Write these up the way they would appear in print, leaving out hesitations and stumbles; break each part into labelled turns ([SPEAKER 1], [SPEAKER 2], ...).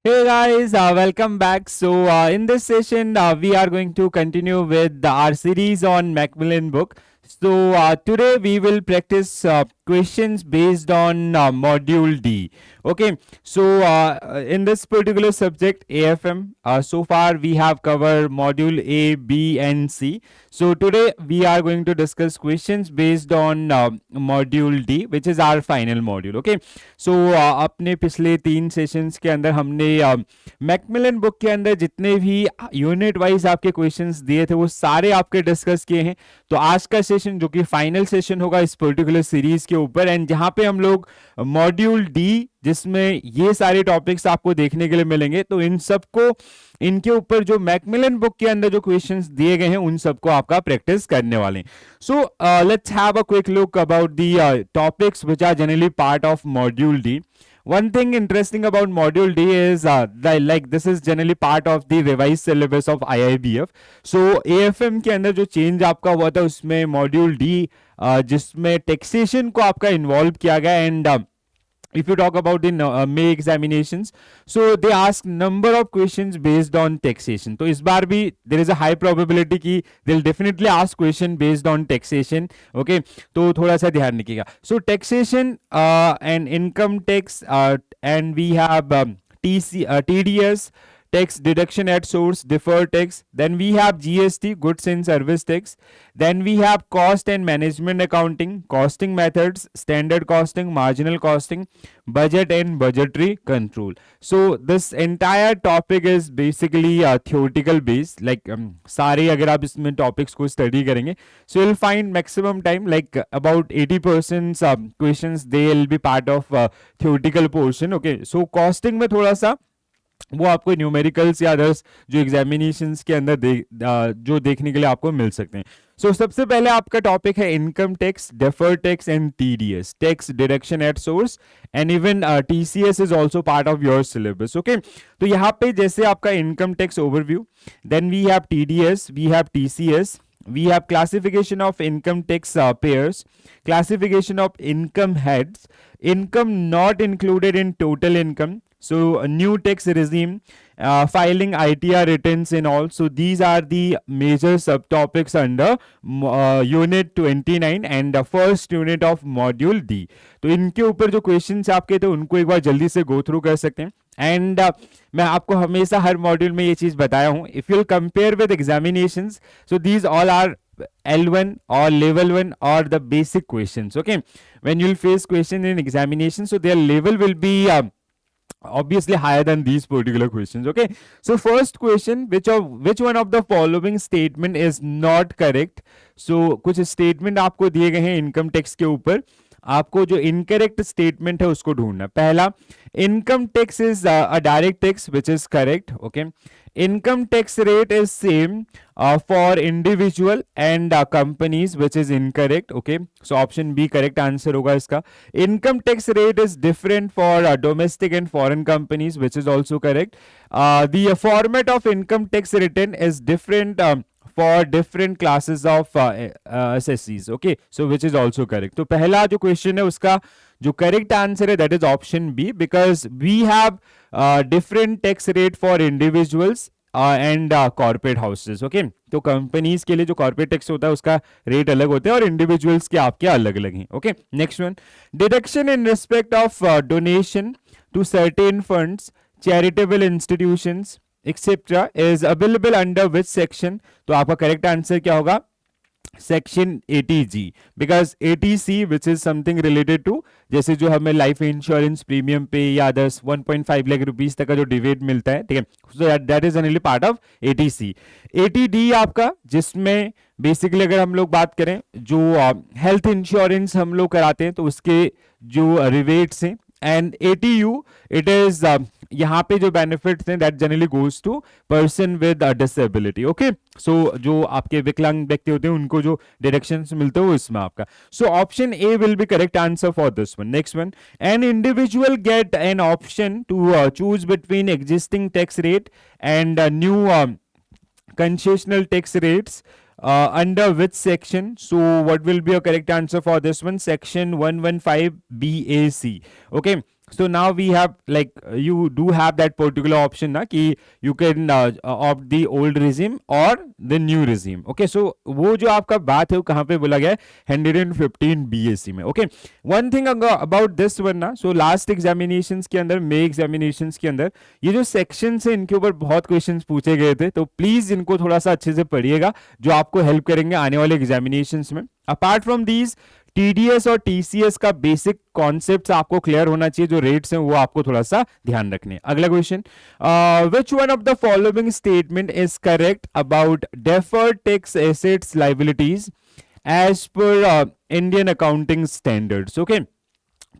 [SPEAKER 1] Hey guys, welcome back. In this session, we are going to continue with our series on Macmillan book. Today we will practice questions based on Module D. Okay, in this particular subject, AFM, so far we have covered Module A, B, and C. So today we are going to discuss questions based on Module D, which is our final module. Okay, अपने पिछले 3 sessions के अंदर हमने Macmillan book के अंदर जितने भी unit wise आपके क्वेश्चंस दिए थे वो सारे आपके डिस्कस किए हैं। तो आज का सेशन जो कि फाइनल सेशन होगा इस पर्टिकुलर सीरीज के ऊपर, एंड जहां पे हम लोग मॉड्यूल डी जिसमें ये सारे टॉपिक्स आपको देखने के लिए मिलेंगे, तो इन सबको इनके ऊपर जो मैकमिलन बुक के अंदर जो क्वेश्चंस दिए गए हैं उन सबको आपका प्रैक्टिस करने वाले हैं। So let's have a quick look about the topics which are generally part of module D. One thing interesting about Module D is this is generally part of the revised syllabus of IIBF. So AFM के अंदर जो change आपका हुआ था उसमें Module D जिसमें taxation को आपका इन्वॉल्व किया गया, and if you talk about the May examinations, so they ask number of questions based on taxation. तो इस बार भी there is a high probability कि they'll definitely ask question based on taxation. Okay, तो थोड़ा सा ध्यान रखिएगा. So taxation and income tax and we have TDS, tax deduction at source, deferred tax. Then we have GST, goods and service tax. Then we have cost and management accounting, costing methods, standard costing, marginal costing, budget and budgetary control. So this entire topic is basically theoretical based. Like सारे अगर आप इसमें topics को study करेंगे, so you'll find maximum time like about 80% questions they will be part of theoretical portion. Okay, so costing में थोड़ा सा वो आपको न्यूमेरिकल्स या अदर्स जो एग्जामिनेशंस के अंदर जो देखने के लिए आपको मिल सकते हैं. सो सबसे पहले आपका टॉपिक है income tax, deferred tax and TDS, tax deduction at source, and even TCS is also part of your syllabus. Okay, तो यहाँ पे जैसे आपका income tax overview, then we have TDS, we have TCS, we have classification of income tax payers, classification of income heads, income not included in total income, so a new tax regime, filing ITR returns and all. So these are the major subtopics under unit 29 and the first unit of module D. तो इनके ऊपर जो questions आपके थे उनको एक बार जल्दी से गो थ्रू कर सकते हैं. एंड मैं आपको हमेशा हर मॉड्यूल में ये चीज बताया हूं, if you compare with examinations, so these all are L1 or level 1 or the basic questions. Okay, when you'll face question in examination, so their level will be obviously higher than these particular questions. Okay, so first question, which one of the following statement is not correct? So कुछ statement आपको दिए गए हैं income tax के ऊपर, आपको जो incorrect statement है उसको ढूंढना. पहला, income tax is a direct tax which is correct. Okay, income tax rate is same for individual and companies which is incorrect. Okay, so option B correct answer होगा इसका. Income tax rate is different for domestic and foreign companies which is also correct. The format of income tax return is different for different classes of assessees. Okay, so which is also correct. तो पहला जो question है उसका जो correct answer है that is option B, because we have different tax rate for individuals and corporate houses. Okay, तो companies के लिए जो कॉर्पोरेट टैक्स होता है उसका रेट अलग होता है और इंडिविजुअल्स के आपके अलग अलग हैं. Okay, next one, deduction in respect of donation to certain funds, charitable institutions etcetera is available under which section. तो आपका करेक्ट आंसर क्या होगा? Section 80G, because 80C which is something related to, जैसे जो हमें लाइफ इंश्योरेंस प्रीमियम पे या others 1.5 lakh rupees तक का जो डिविडेंड मिलता है, ठीक है, सो that is only part of 80C. 80D आपका, जिसमें बेसिकली अगर हम लोग बात करें जो हेल्थ इंश्योरेंस हम लोग कराते हैं तो उसके जो रिवेट्स हैं, एंड 80U इट इज यहाँ पे जो बेनिफिट्स हैं that generally goes to person with disability. Okay, so जो आपके विकलांग व्यक्ति होते हैं उनको जो डिडक्शंस मिलते हैं वो इसमें आपका. So option A will be correct answer for this one. Next one, an individual get an option to choose between existing tax rate and new concessional tax rates under which section? So what will be a correct answer for this one? Section 115 BAC. Okay, So now we have like you do have that particular option na कि you can opt the old regime or the new regime. Okay, so वो जो आपका बात है वो कहाँ पे बोला गया है 115 BSc में. Okay, one thing about this one ना, so last examinations के अंदर May examinations के अंदर ये जो sections है इनके ऊपर बहुत questions पूछे गए थे, तो प्लीज इनको थोड़ा सा अच्छे से पढ़िएगा जो आपको हेल्प करेंगे आने वाले एग्जामिनेशंस में. अपार्ट फ्रॉम दीज टीडीएस और टीसीएस का बेसिक कॉन्सेप्ट आपको क्लियर होना चाहिए, जो रेट्स हैं वो आपको थोड़ा सा ध्यान रखने. अगला question, which one of the following statement is correct about deferred tax assets liabilities as per Indian accounting standards. Okay,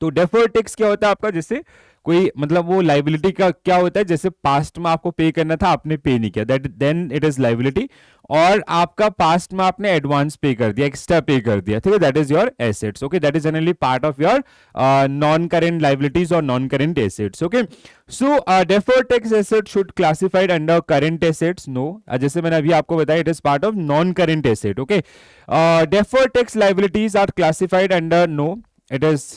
[SPEAKER 1] तो डेफर्ड टैक्स क्या होता है आपका, जैसे कोई मतलब वो लाइबिलिटी का क्या होता है, जैसे पास्ट में आपको पे करना था आपने पे नहीं किया, that then it is liability. और आपका पास्ट में आपने एडवांस पे कर दिया, एक्स्ट्रा पे कर दिया, ठीक है, that is your assets. Okay, that is generally part of your non current liabilities और non current assets. Okay, so deferred tax asset should classified under current assets. No, जैसे मैंने अभी आपको बताया it is part of non current asset. Okay, deferred tax liabilities are classified under no, it is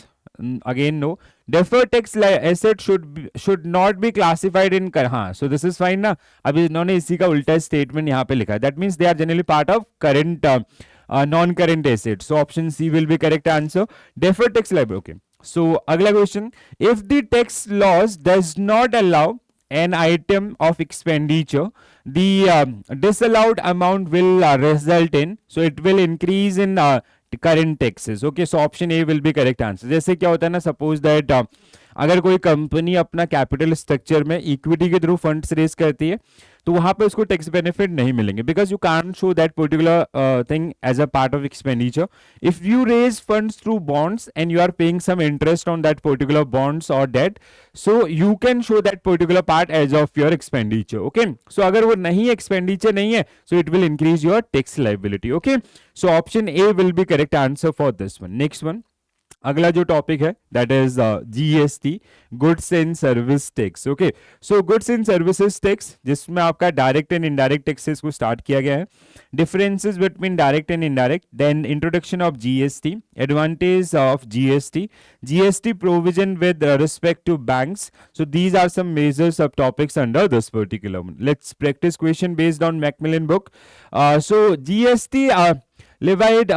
[SPEAKER 1] again no. Deferred tax asset should not be classified in हाँ, so this is fine ना. अभी इन्होंने इसी का उल्टा statement यहाँ पे लिखा है, that means they are generally part of current non-current assets. So option C will be correct answer. Deferred tax liability. Okay, so अगला question, if the tax laws does not allow an item of expenditure, the disallowed amount will result in, so it will increase in current taxes. Okay, so option A will be correct answer. जैसे क्या होता है ना, suppose that अगर कोई company अपना capital structure में equity के थ्रू फंड्स रेज करती है, तो वहां पे उसको टैक्स बेनिफिट नहीं मिलेंगे, because you can't show that particular thing as a part of expenditure. If you raise funds through bonds and you are paying some interest on that particular bonds और debt, so you can show that particular part as of your expenditure. Okay, so अगर वो नहीं expenditure नहीं है, so it will increase your tax liability. Okay, so option A will be correct answer for this one. Next one, अगला जो topic है that is GST, goods and service tax. Okay, so goods and services tax, जिसमें आपका direct and indirect taxes को start किया गया है, differences between direct and indirect, then introduction of GST, advantage of GST, GST provision with respect to banks. So these are some major sub topics under this particular one. Let's practice question based on Macmillan book. So GST levied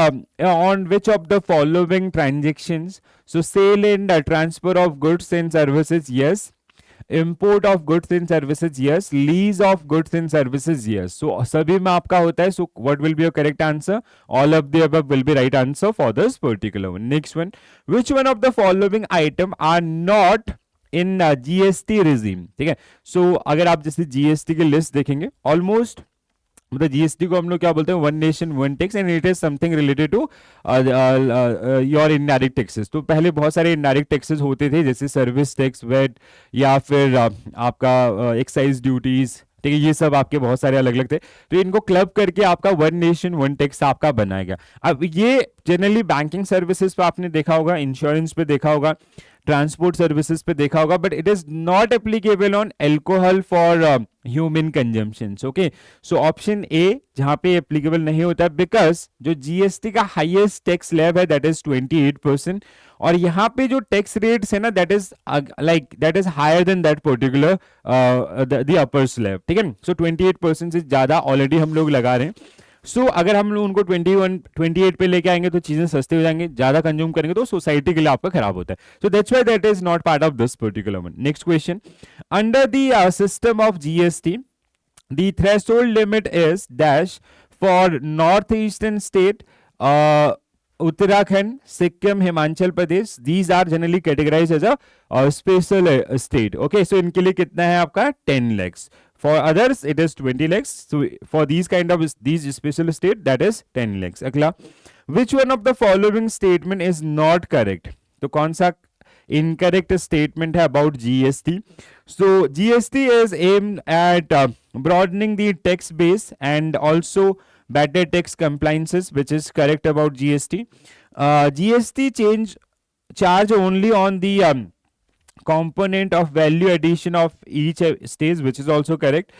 [SPEAKER 1] on which of the following transactions? So sale and transfer of goods and services, yes. Import of goods and services, yes. Lease of goods and services, yes. So सभी में आपका होता है. So what will be your correct answer? All of the above will be right answer for this particular one. Next one, which one of the following item are not in GST regime? ठीक है, so अगर आप जैसे GST की list देखेंगे, almost मतलब GST को हम लोग क्या बोलते हैं, one nation one tax, and it is something related to your indirect taxes. तो पहले बहुत सारे इनडायरेक्ट टैक्सेस होते थे, जैसे सर्विस टैक्स, वेट, या फिर आपका एक्साइज ड्यूटीज, ठीक है, ये सब आपके बहुत सारे अलग अलग थे. तो इनको क्लब करके आपका वन नेशन वन टैक्स आपका बनाया गया. अब ये जनरली बैंकिंग सर्विसेज पे आपने देखा होगा, इंश्योरेंस पे देखा होगा, ट्रांसपोर्ट सर्विसेज पे देखा होगा, but it is not applicable on alcohol for human consumption. Okay, so option A जहां पे एप्लीकेबल नहीं होता, बिकॉज जो जीएसटी का हाईएस्ट टैक्स स्लैब है दैट इज 28%, और यहाँ पे जो टैक्स रेट्स है ना that is that is higher than that particular the upper slab. ठीक है, सो 28% से ज्यादा ऑलरेडी हम लोग लगा रहे हैं. सो अगर हम लोग उनको 28 पे लेके आएंगे तो चीजें सस्ती हो जाएंगी, ज्यादा कंज्यूम करेंगे तो सोसाइटी के लिए आपका खराब होता है. So that's why that is not part of this particular one. Next question, under the system of GST the threshold limit is dash for northeastern state, Uttarakhand, Sikkim, Himachal Pradesh. These are generally categorized as a special state. Okay, so इनके लिए कितना है आपका 10 lakhs. For others it is 20 lakhs. So for these kind of these special state that is 10 lakhs. अगला, which one of the following statement is not correct? तो कौन सा incorrect statement है about GST? So GST is aimed at broadening the tax base and also better tax compliances, which is correct about GST. GST charge only on the component of value addition of each stage, which is also correct.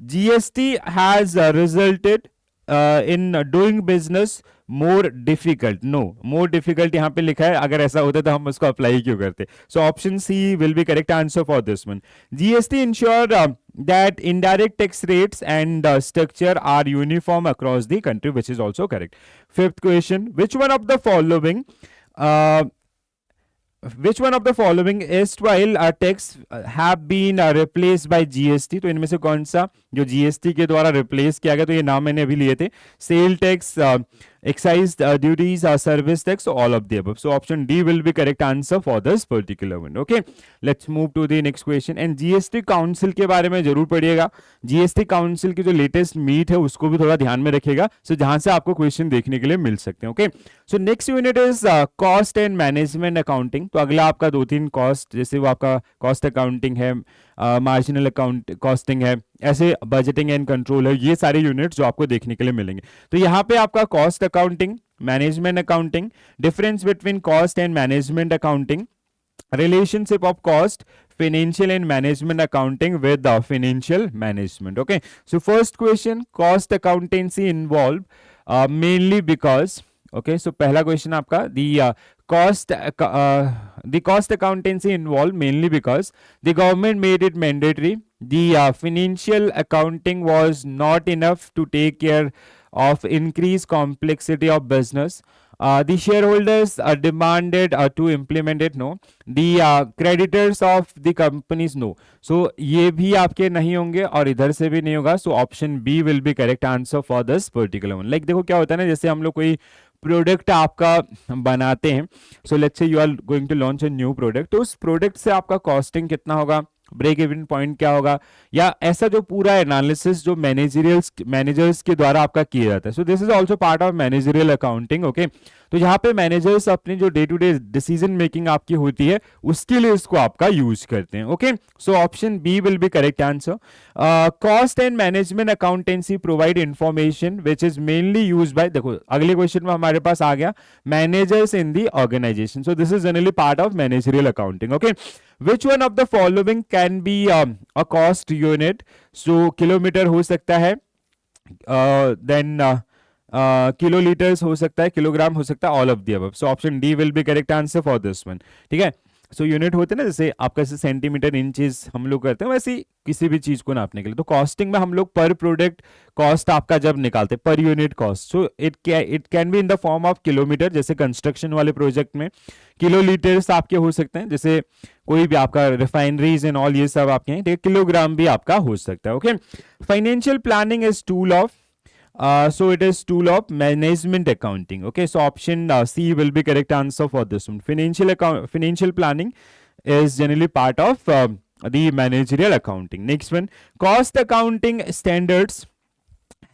[SPEAKER 1] GST has resulted in doing business more difficult? No, more difficult यहाँ पे लिखा है, अगर ऐसा होता तो हम उसको अप्लाई क्यों करते? So option C will be correct answer for this one. GST ensure that indirect tax rates and structure are uniform across the country, which is also correct. Fifth question, uh, which one of the following erstwhile tax have been replaced by GST? तो इनमें से कौन सा जो GST के द्वारा replace किया गया? तो ये नाम मैंने अभी लिए थे, sale tax, excise duties, service tax, all of the above. So option D will be correct answer for this particular one. Okay, let's move to the next question. And GST council के बारे में जरूर पढ़िएगा. GST council की जो latest meet है उसको भी थोड़ा ध्यान में रखिएगा, सो जहां से आपको क्वेश्चन देखने के लिए मिल सकते हैं. Okay, so next unit is cost and management accounting. तो अगला आपका 2-3 कॉस्ट, जैसे वो आपका कॉस्ट अकाउंटिंग है, मार्जिनल अकाउंट कॉस्टिंग है, ऐसे बजटिंग एंड कंट्रोल है, ये सारे यूनिट्स जो आपको देखने के लिए मिलेंगे. तो यहाँ पे आपका cost accounting, management accounting, difference between cost and management accounting, relationship of cost, financial and management accounting with the financial management. Okay, so first question, cost accountancy involved mainly because, okay, so पहला question आपका the cost accountancy involved mainly because the government made it mandatory. The financial accounting was not enough to take care of increased complexity of business. The shareholders demanded to implement it. No, the creditors of the companies. No, so ये भी आपके नहीं होंगे और इधर से भी नहीं होगा. So option B will be correct answer for this particular one. Like देखो क्या होता है ना, जैसे हम लोग कोई प्रोडक्ट आपका बनाते हैं, so let's say you are going to launch a new product, तो उस प्रोडक्ट से आपका कॉस्टिंग कितना होगा, ब्रेक इवन पॉइंट क्या होगा, या ऐसा जो पूरा एनालिसिस जो मैनेजर्स के द्वारा आपका किया जाता है. So this is also part of managerial accounting. Okay, तो यहाँ पे मैनेजर्स अपनी जो day to day decision making आपकी होती है उसके लिए इसको आपका यूज करते हैं. Okay, so option B will be correct answer. Cost and management accountancy provide information which is mainly use by, देखो अगले क्वेश्चन में हमारे पास आ गया managers in the organization. So this is generally part of managerial accounting. Okay, which one of the following can be a cost unit? So kilometre हो सकता है, then किलोलीटर्स हो सकता है, किलोग्राम हो सकता है, all of the above. So option D will be correct answer for this one. ठीक है, सो यूनिट होते हैं ना, जैसे आपका जैसे सेंटीमीटर, इंचेस हम लोग करते हैं, वैसे किसी भी चीज को नापने के लिए. तो कॉस्टिंग में हम लोग पर प्रोडक्ट कॉस्ट आपका जब निकालते हैं, per unit cost, so it can be in the form of kilometre, जैसे कंस्ट्रक्शन वाले प्रोजेक्ट में किलोलीटर्स आपके हो सकते हैं, जैसे कोई भी आपका रिफाइनरीज एंड ऑल ये सब आपके हैं, किलोग्राम भी आपका हो सकता है. Okay, financial planning is tool of, so it is tool of management accounting. Okay, so option C will be correct answer for this one. Financial planning is generally part of the managerial accounting. Next one, cost accounting standards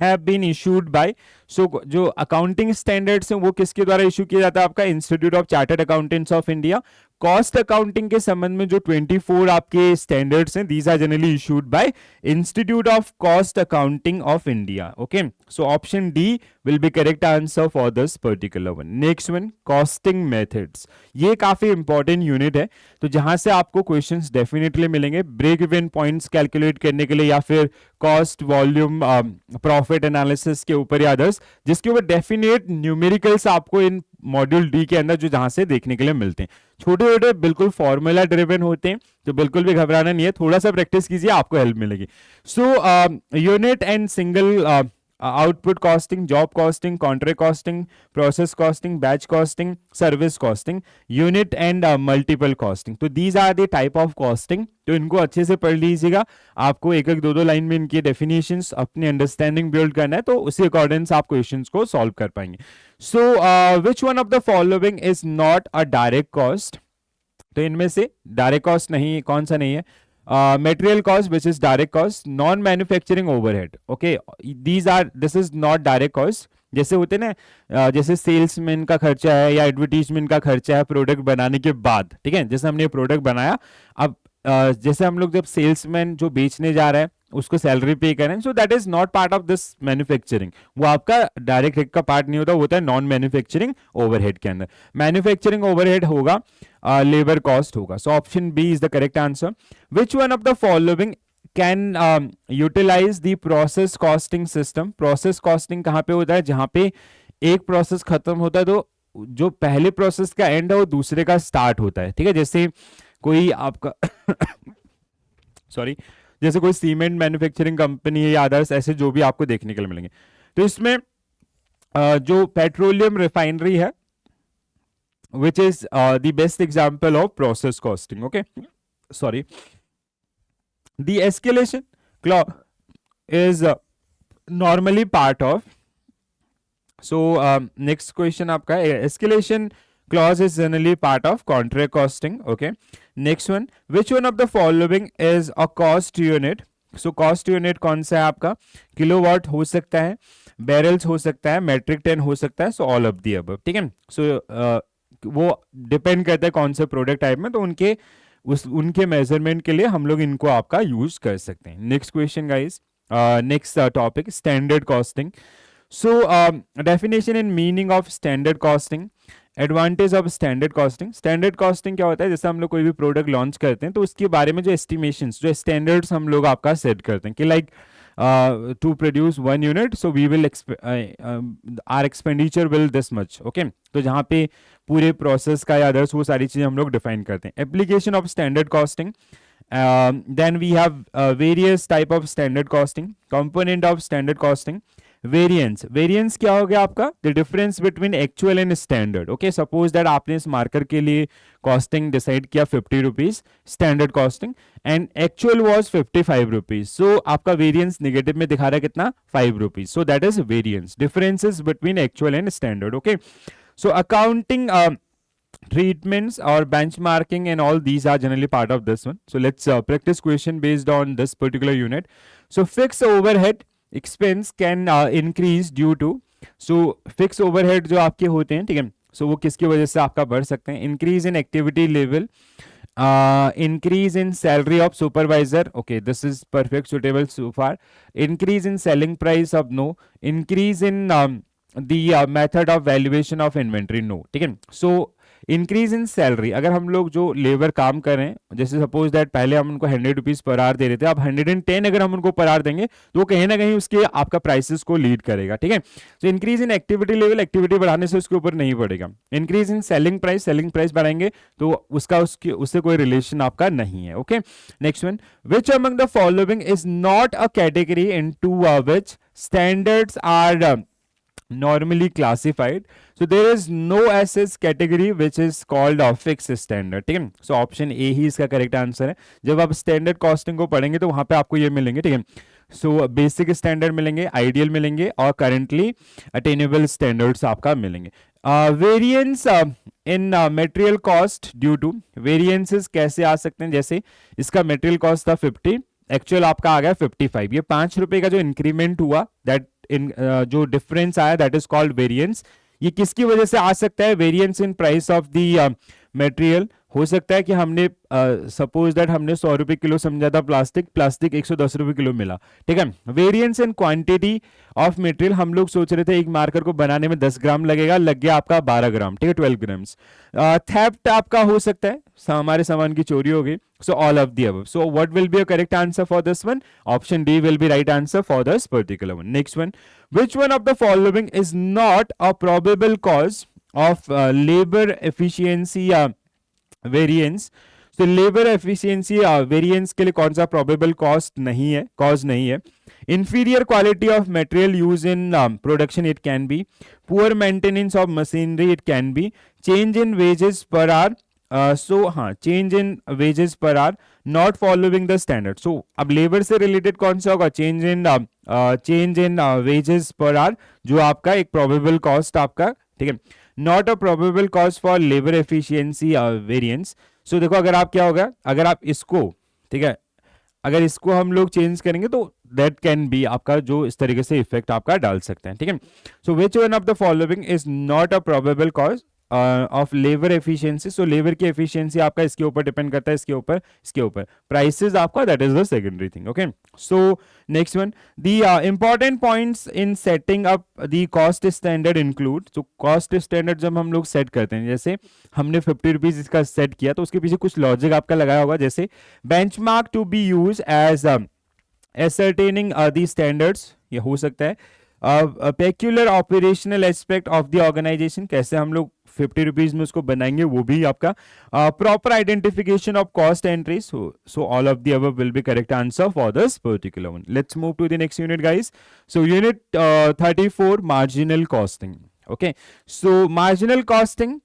[SPEAKER 1] have been issued by, so जो accounting standards हैं वो किसके द्वारा issue किया जाता है? आपका institute of chartered accountants of India. Cost accounting के संबंध में जो 24 आपके स्टैंडर्ड्स हैं, these are generally issued by institute of cost accounting of India. Okay, so option D will be correct answer for this particular one. Next one, costing methods. ये काफी important unit है, तो जहां से आपको क्वेश्चंस डेफिनेटली मिलेंगे break even points calculate करने के लिए, या फिर कॉस्ट, वॉल्यूम, प्रॉफिट एनालिसिस के ऊपर या अदर्स, जिसके ऊपर डेफिनेट न्यूमेरिकल्स आपको इन मॉड्यूल डी के अंदर जो जहां से देखने के लिए मिलते हैं. छोटे छोटे बिल्कुल फॉर्मूला ड्रिवन होते हैं, तो बिल्कुल भी घबराना नहीं है, थोड़ा सा प्रैक्टिस कीजिए, आपको हेल्प मिलेगी. So unit and single output costing, job costing, contract costing, process costing, batch costing, service costing, unit and multiple costing. तो these are the type of costing. तो इनको अच्छे से पढ़ लीजिएगा, आपको एक एक दो दो लाइन में इनकी डेफिनेशंस अपनी अंडरस्टैंडिंग बिल्ड करना है, तो उसी अकॉर्डिंग आप क्वेश्चंस को सॉल्व कर पाएंगे. So which one of the following is not a direct cost? तो इनमें से डायरेक्ट कॉस्ट नहीं, कौन सा नहीं है? Material cost, which is direct cost, non-manufacturing overhead. Okay, this is not direct cost. जैसे होते ना, जैसे सेल्समैन का खर्चा है या एडवर्टीजमेंट का खर्चा है प्रोडक्ट बनाने के बाद, ठीक है, जैसे हमने प्रोडक्ट बनाया, अब जैसे हम लोग जब सेल्समैन जो बेचने जा रहा है उसको सैलरी पे करें, सो that is not part of this manufacturing. वो आपका डायरेक्ट हेड का पार्ट नहीं होता, वो होता है नॉन मैन्युफैक्चरिंग ओवरहेड के अंदर. मैन्युफैक्चरिंग ओवरहेड होगा, लेबर कॉस्ट होगा. So option B is the correct answer. Which one of the following can utilize the process costing system. Process costing कहाँ पे होता है? जहाँ पे एक प्रोसेस खत्म होता है तो जो पहले प्रोसेस का एंड है वो दूसरे का स्टार्ट होता है, ठीक है। जैसे कोई आपका सॉरी, जैसे कोई सीमेंट मैन्युफैक्चरिंग कंपनी है या अदर्स, ऐसे जो भी आपको देखने के लिए मिलेंगे। तो इसमें जो पेट्रोलियम रिफाइनरी है, which is the best example of process costing. Okay, sorry. The escalation clause is normally part of. So next question आपका escalation clause is generally part of contract costing. Okay, next one, which one of the following is a cost unit? So cost unit कौन सा है आपका? Kilowatt हो सकता है, barrels हो सकता है, मेट्रिक टन हो सकता है, सो ऑल ऑफ दी अबव, ठीक है। सो वो डिपेंड करता है कौन से प्रोडक्ट टाइप में, तो उनके मेजरमेंट के लिए हम लोग इनको आपका यूज कर सकते हैं। Next question guys, next topic standard costing. So definition and meaning of standard costing, advantage of standard costing. Standard costing क्या होता है? जैसे हम लोग कोई भी प्रोडक्ट लॉन्च करते हैं तो उसके बारे में जो एस्टिमेशंस, जो स्टैंडर्ड्स हम लोग आपका सेट करते हैं कि like to produce 1 unit, so we will our expenditure will this much. Okay, तो जहाँ पे पूरे प्रोसेस का या अदर्स वो सारी चीजें हम लोग डिफाइन करते हैं। Application of standard costing, then we have various type of standard costing, component of standard costing, variance. Variance क्या हो गया आपका? The difference between actual and standard. Okay, suppose that आपने इस मार्कर के लिए कॉस्टिंग डिसाइड किया 50 rupees standard costing and actual was 55 rupees, so आपका वेरिएंस नेगेटिव में दिखा रहा है कितना? 5 rupees. So that is variance, differences between actual and standard. Okay, so accounting treatments or benchmarking and all these are generally part of this one. So let's practice question based on this particular unit. So fixed overhead expense can increase due to, so fixed overhead जो आपके होते हैं, ठीक है, so वो किसकी वजह से आपका बढ़ सकते हैं? increase in activity level, increase in salary of supervisor, okay, this is perfect, suitable so far. Increase in selling price of no, increase in the method of valuation of inventory, no, ठीक है। so increase in salary, अगर हम लोग जो labour काम कर रहे हैं, जैसे सपोज दैट पहले हम उनको 100 रुपीज पर आवर दे रहे थे, अब 110 अगर हम उनको पर आवर देंगे तो कहीं ना कहीं उसके आपका प्राइसेस को लीड करेगा, ठीक है। तो increase in activity level, activity बढ़ाने से उसके ऊपर नहीं पड़ेगा। Increase in selling price, selling price बढ़ाएंगे तो उससे कोई रिलेशन आपका नहीं है। Okay, next one, which among the following is not a category into which standards are normally classified? So there is no SS category which is called a fixed standard, ठीक है। So option A ही इसका correct answer है। जब आप standard costing को पढ़ेंगे तो वहां पे आपको ये मिलेंगे, ठीक है। सो बेसिक स्टैंडर्ड मिलेंगे, आइडियल मिलेंगे और करेंटली अटेनेबल स्टैंडर्ड्स आपका मिलेंगे। Variance in material cost due to, variances कैसे आ सकते हैं? जैसे इसका मटेरियल कॉस्ट था 50, एक्चुअल आपका आ गया 55, ये 5 रुपए का जो इंक्रीमेंट हुआ, दैट इन जो डिफरेंस आया, दैट इज कॉल्ड वेरिएंस। ये किसकी वजह से आ सकता है? Variance in price of the material. हो सकता है कि हमने सपोज दैट हमने 100 रुपए किलो समझा था प्लास्टिक, प्लास्टिक 110 रुपए किलो मिला, ठीक है। Variance in quantity of material, हम लोग सोच रहे थे एक मार्कर को बनाने में 10 ग्राम लगेगा, लग गया आपका 12 ग्राम, ठीक है, 12 ग्राम्स। थेफ्ट आपका हो सकता है, हमारे सामान की चोरी हो गई। So all of the above. So what will be a correct answer for this one? Option D will be right answer for this particular one. Next one, which one of the following is not a probable cause of labor efficiency variance? So labor efficiency variance के लिए कौन सा probable cost नहीं है, cause नहीं है? Inferior quality of material used in production, it can be. Poor maintenance of machinery, it can be. Change in wages per hour, so हाँ, change in wages per hour, not following the standard. So अब labour से related कौन सा होगा? Change in wages per hour, जो आपका एक probable cost आपका, ठीक है, not a probable cost for labour efficiency variance. So देखो, अगर आप क्या होगा, अगर आप इसको, ठीक है, अगर इसको हम लोग चेंज करेंगे तो दैट कैन बी आपका जो इस तरीके से इफेक्ट आपका डाल सकते हैं, ठीक है। So which one of the following is not a probable cause of labour efficiency? So labour की एफिशिएंसी आपका इसके ऊपर डिपेंड करता है, इसके ऊपर प्राइसेस आपका, that is the secondary thing. Okay, so next one, the important points in setting up the cost standard include. So cost standard जब हम लोग सेट करते हैं, जैसे हमने 50 रुपीज इसका सेट किया तो उसके पीछे कुछ लॉजिक आपका लगाया होगा, जैसे benchmark to be use as ascertaining the standards, ये हो सकता है. Peculiar operational aspect of the organization, कैसे हम लोग 50 रुपीज में उसको बनाएंगे, वो भी आपका. Proper identification of cost entry. So all of the above will be correct answer for this particular one. Let's move to the next unit guys. So unit 34, marginal costing. Okay, so marginal costing,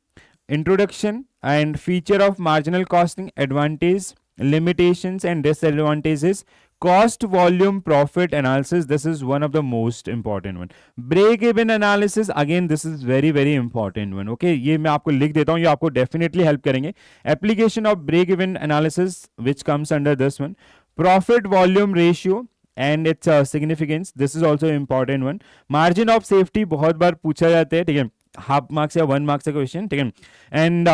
[SPEAKER 1] introduction and feature of marginal costing, advantage, limitations and disadvantages, cost volume profit analysis. This is one of the most important one. Break even analysis, again this is very very important one. Okay, ये मैं आपको लिख देता हूँ, ये आपको definitely help करेंगे. Application of break even analysis which comes under this one. Profit volume ratio and its significance, this is also important one. Margin of safety बहुत बार पूछा जाता है, ठीक है, हाफ मार्क्स या 1 मार्क्स का क्वेश्चन, ठीक है. एंड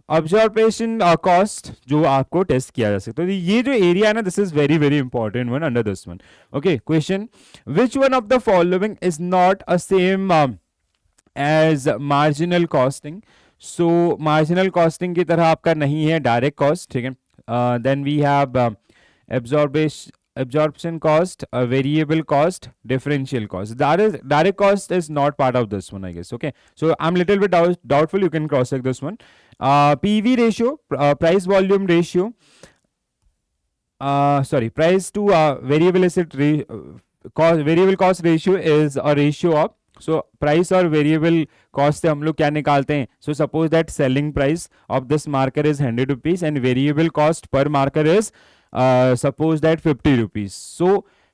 [SPEAKER 1] ऑब्जर्वेशन कॉस्ट जो आपको टेस्ट किया जा सकता है. तो ये जो एरिया है ना, this is very very important one under this one. Okay, question, which one of the following is not a same as marginal costing. So marginal costing की तरह आपका नहीं है डायरेक्ट कॉस्ट, ठीक है. Then we have absorption cost, variable cost, differential cost. That is, direct cost is not part of this one, I guess. Okay, so I'm little bit doubtful. You can cross check this one. PV ratio, price volume ratio. Price to variable asset cost, variable cost ratio is a ratio of. So price और variable cost से हम लोग क्या निकालते हैं. So suppose that selling price of this marker is 100 rupees and variable cost per marker is suppose that 50 rupees. So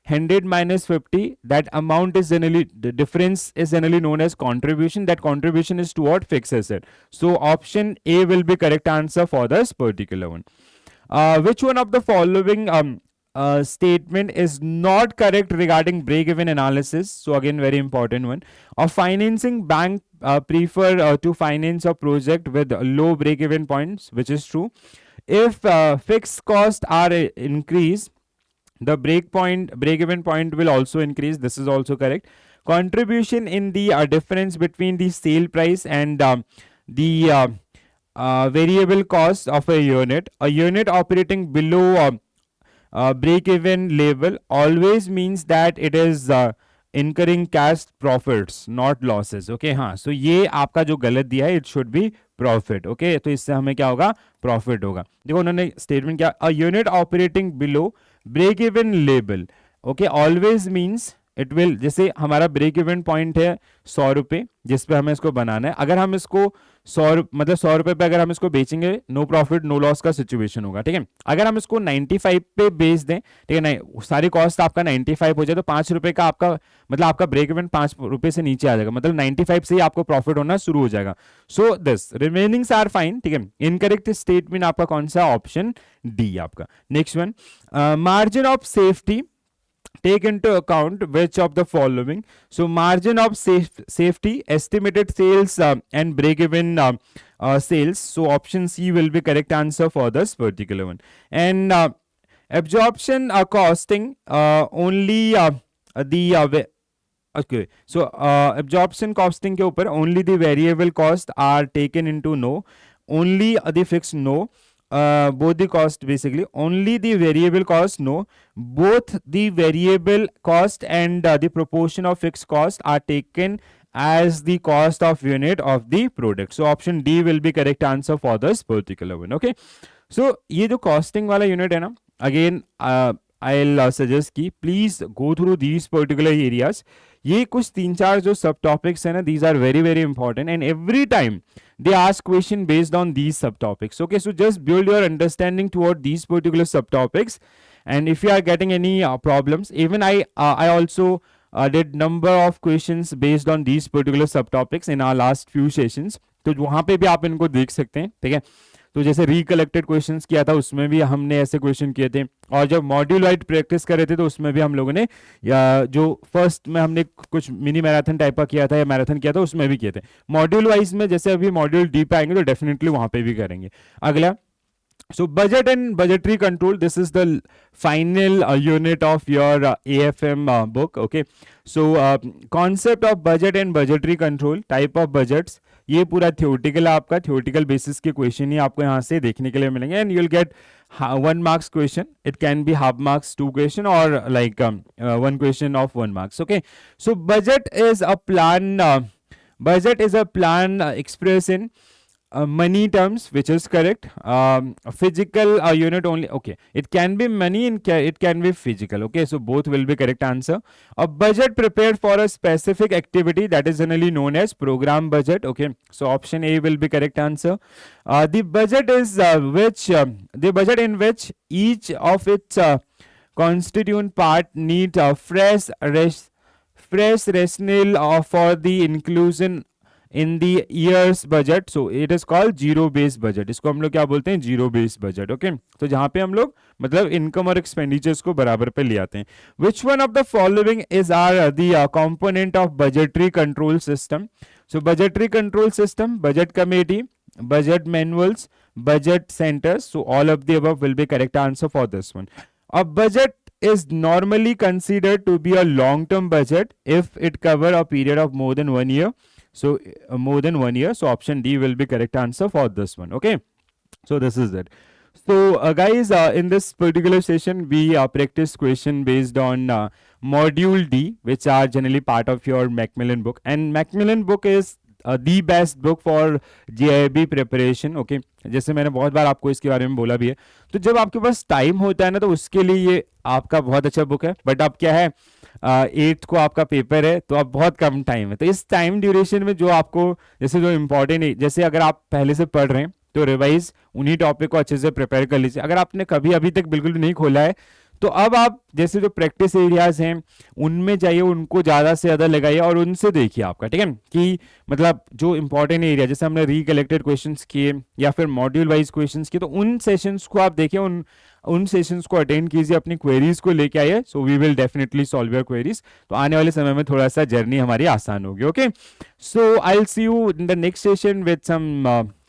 [SPEAKER 1] 100 minus 50, that amount is generally, the difference is generally known as contribution. That contribution is toward fixed asset. So option A will be correct answer for this particular one. Which one of the following statement is not correct regarding break-even analysis? So again, very important one. Of financing, bank prefer to finance a project with low break-even points, which is true. If fixed costs are increased, the break-even point will also increase. This is also correct. Contribution in the difference between the sale price and the variable cost of a unit operating below break-even level always means that it is incurring cash profits, not losses. Okay, हाँ, so ये आपका जो गलत दिया है, it should be profit. Okay, तो इससे हमें क्या होगा, profit होगा. देखो उन्होंने स्टेटमेंट क्या, a unit operating below break even level. Okay, always means it will, जैसे हमारा ब्रेक इवन पॉइंट है 100 रुपये जिस पे हमें इसको बनाना है. अगर हम इसको 100 रुपये पे अगर हम इसको बेचेंगे, नो प्रॉफिट नो लॉस का सिचुएशन होगा, ठीक है. अगर हम इसको 95 पे बेच दें, ठीक है, नहीं सारी कॉस्ट आपका 95 हो जाए, तो 5 रुपये का आपका मतलब आपका ब्रेक इवन 5 रुपये से नीचे आ जाएगा, मतलब 95 से ही आपको प्रॉफिट होना शुरू हो जाएगा. So this remainings are fine, ठीक है. इनकरेक्ट स्टेटमेंट आपका कौन सा, ऑप्शन डी आपका. Next one, margin of safety take into account which of the following. So margin of safety, estimated sales and break even sales. So option C will be correct answer for this particular one. And absorption costing, only the okay, so absorption costing के ऊपर only the variable cost are taken into no, only the fixed no. Both the cost, basically only the variable cost no, both the variable cost and the proportion of fixed cost are taken as the cost of unit of the product. So option D will be correct answer for this particular one. Okay, so ये जो costing वाला unit है ना, again I'll suggest कि please go through these particular areas. ये कुछ 3-4 जो सब टॉपिक्स है ना, these are very very important and every time they ask question based on these subtopics. Okay, so just build your understanding toward these particular subtopics, and if you are getting any problems, even I also did number of questions based on these particular subtopics in our last few sessions. तो वहाँ पे भी आप इनको देख सकते हैं, ठीक है. तो जैसे रिकलेक्टेड क्वेश्चंस किया था उसमें भी हमने ऐसे क्वेश्चन किए थे, और जब मॉड्यूल वाइज प्रैक्टिस कर रहे थे तो उसमें भी हम लोगों ने जो फर्स्ट में हमने कुछ मिनी मैराथन टाइप का किया था या मैराथन किया था उसमें भी किए थे. मॉड्यूल वाइज में जैसे अभी मॉड्यूल डी पे आएंगे तो डेफिनेटली वहां पे भी करेंगे. अगला, so budget and budgetary control, this is the final unit of your AFM book. Okay, so concept of budget and budgetary control, type of budgets, ये पूरा थियोरटिकल आपका थियोरटिकल बेसिस के क्वेश्चन ही आपको यहाँ से देखने के लिए मिलेंगे and you will get 1 marks question. It can be half marks 2 question or like 1 question of 1 marks. Okay, so budget is a plan. Budget is a plan expressed in money terms, which is correct. Physical unit only. Okay, it can be money and it can be physical. Okay, so both will be correct answer. A budget prepared for a specific activity, that is generally known as program budget. Okay, so option A will be correct answer. The budget is the budget in which each of its constituent part need fresh rationale for the inclusion in the years budget. So it is called zero base budget. इसको हम लोग क्या बोलते हैं? Zero base budget. Okay, तो जहां पे हम लोग मतलब इनकम और एक्सपेंडिचर्स को बराबर पे ले आते हैं. Which one of the following is are the component of budgetary control system? So budgetary control system, budget committee, budget manuals, budget centers. So all of the above will be correct answer for this one. A budget is normally considered to be a long-term budget if it cover a period of more than 1 year. So more than 1 year. So option D will be correct answer for this one. Okay. So this is it. So guys, in this particular session, we practice question based on module D, which are generally part of your Macmillan book. And Macmillan book is the best book for JIB preparation. Okay, जैसे मैंने बहुत बार आपको इसके बारे में बोला भी है. तो जब आपके पास टाइम होता है ना, तो उसके लिए ये आपका बहुत अच्छा बुक है. बट अब क्या है, 8th को आपका पेपर है, तो अब बहुत कम टाइम है. तो इस टाइम ड्यूरेशन में जो आपको जैसे जो इम्पोर्टेंट है, जैसे अगर आप पहले से पढ़ रहे हैं तो रिवाइज उन्हीं टॉपिक को अच्छे से प्रिपेयर कर लीजिए. अगर आपने कभी अभी तक बिल्कुल नहीं खोला है, तो अब आप जैसे जो प्रैक्टिस एरियाज हैं उनमें जाइए, उनको ज़्यादा से ज़्यादा लगाइए और उनसे देखिए आपका, ठीक है, कि मतलब जो इंपॉर्टेंट एरिया जैसे हमने रिकलेक्टेड क्वेश्चंस किए या फिर मॉड्यूल वाइज क्वेश्चंस किए, तो उन सेशंस को आप देखिए, उन सेशंस को अटेंड कीजिए, अपनी क्वेरीज को लेके आइए. So we will definitely solve your queries. तो आने वाले समय में थोड़ा सा जर्नी हमारी आसान होगी. Okay, so I will see you in the next session with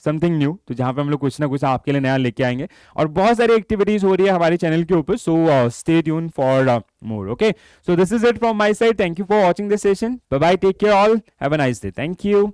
[SPEAKER 1] something new. तो जहाँ पे हम लोग कुछ ना कुछ आपके लिए नया लेके आएंगे और बहुत सारी एक्टिविटीज हो रही है हमारे चैनल के ऊपर. So stay tune for more. Okay, so this is it from my side. Thank you for watching this session. Bye bye, take care all, have a nice day. Thank you.